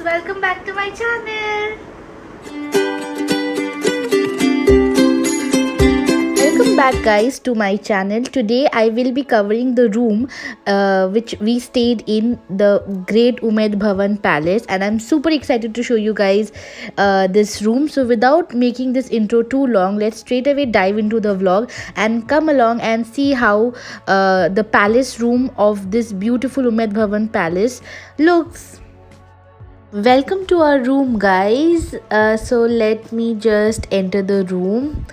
welcome back to my channel. Welcome back guys to my channel. Today I will be covering the room which we stayed in, the Great Umaid Bhawan Palace, and I'm super excited to show you guys this room. So without making this intro too long, let's straight away dive into the vlog and come along and see how the palace room of this beautiful Umaid Bhawan Palace looks. Welcome to our room guys. So let me just enter the room,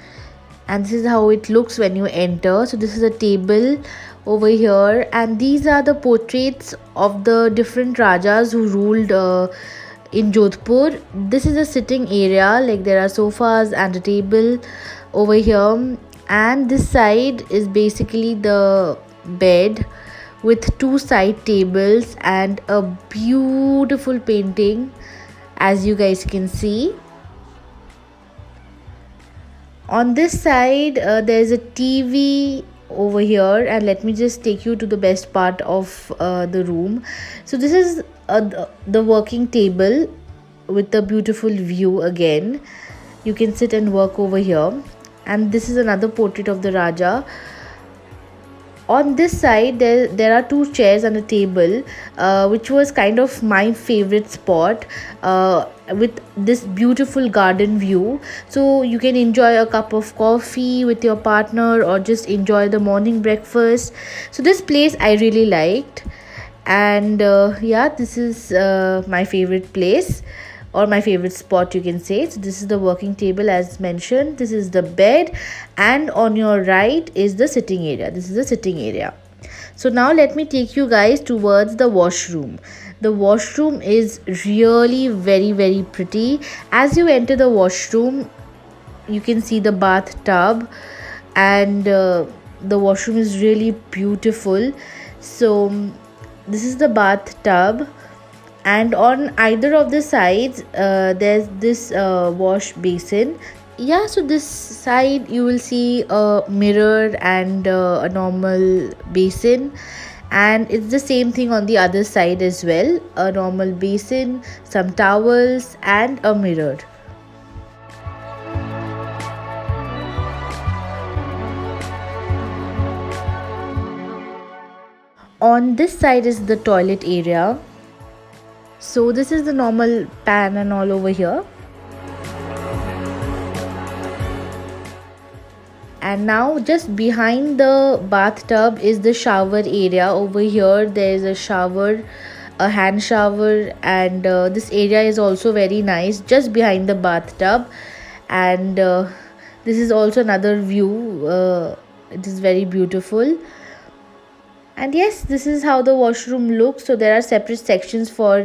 and this is how it looks when you enter. So this is a table over here, and these are the portraits of the different rajas who ruled in Jodhpur. This is a sitting area, like there are sofas and a table over here, and this side is basically the bed with two side tables and a beautiful painting, as you guys can see. On this side there's a TV over here, and let me just take you to the best part of the room. So this is the working table with a beautiful view. Again, you can sit and work over here, and this is another portrait of the Raja. On this side there are two chairs and a table, which was kind of my favorite spot, with this beautiful garden view, so you can enjoy a cup of coffee with your partner or just enjoy the morning breakfast. So this place I really liked, and yeah, this is my favorite place, or my favorite spot, you can say. So this is the working table as mentioned, this is the bed, and on your right is the sitting area. This is the sitting area. So now let me take you guys towards the washroom. The washroom is really very pretty. As you enter the washroom, you can see the bathtub, and the washroom is really beautiful. So this is the bathtub, and on either of the sides there's this wash basin. Yeah, so this side you will see a mirror and a normal basin, and it's the same thing on the other side as well, a normal basin, some towels, and a mirror. On this side is the toilet area. So this is the normal pan and all over here. And now just behind the bathtub is the shower area. Over here there is a shower, a hand shower, and this area is also very nice just behind the bathtub. And this is also another view. It is very beautiful. And yes, this is how the washroom looks. So there are separate sections for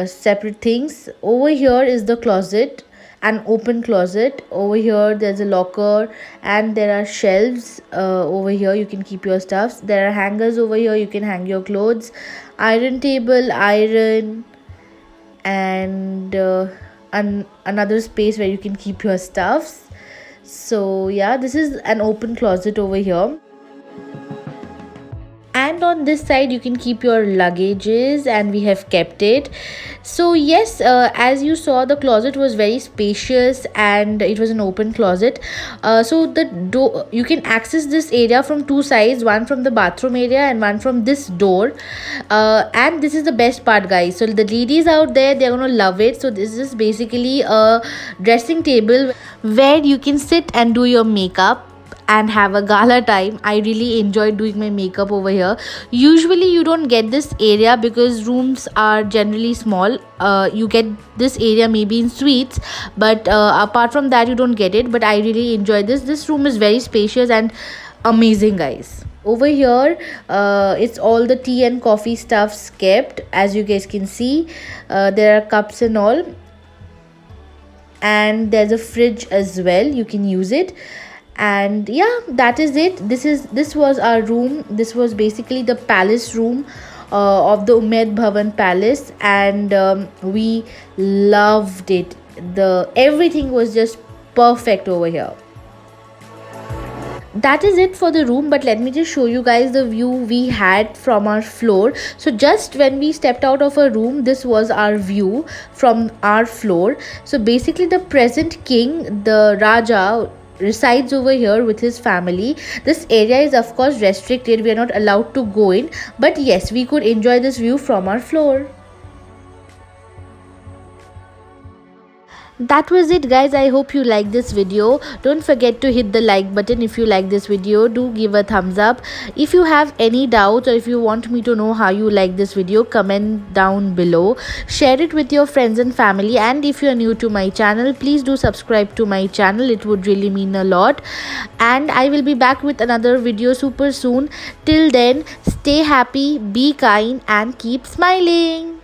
separate things. Over here is the closet, an open closet. Over here there's a locker, and there are shelves over here, you can keep your stuffs. There are hangers over here, you can hang your clothes, iron table, iron, and another space where you can keep your stuffs. So yeah, this is an open closet over here. And on this side you can keep your luggages, and we have kept it. So yes, as you saw, the closet was very spacious and it was an open closet. So the door, you can access this area from two sides, one from the bathroom area and one from this door. And this is the best part guys, so the ladies out there, they're gonna love it. So this is basically a dressing table where you can sit and do your makeup and have a gala time. I really enjoyed doing my makeup over here. Usually you don't get this area because rooms are generally small. You get this area maybe in suites, but apart from that you don't get it. But I really enjoyed this room is very spacious and amazing guys. Over here it's all the tea and coffee stuffs kept, as you guys can see. There are cups and all, and there's a fridge as well, you can use it. And yeah, that is it. This was our room. This was basically the palace room of the Umaid Bhawan Palace, and we loved it. The everything was just perfect over here. That is it for the room, but let me just show you guys the view we had from our floor. So just when we stepped out of a room, this was our view from our floor. So basically the present king, the Raja, resides over here with his family. This area is of course restricted, we are not allowed to go in, but yes, we could enjoy this view from our floor. That was it guys, I hope you liked this video. Don't forget to hit the like button if you like this video. Do give a thumbs up. If you have any doubts or if you want me to know how you like this video, comment down below. Share it with your friends and family, and if you are new to my channel, please do subscribe to my channel, it would really mean a lot. And I will be back with another video super soon. Till then, stay happy, be kind and keep smiling.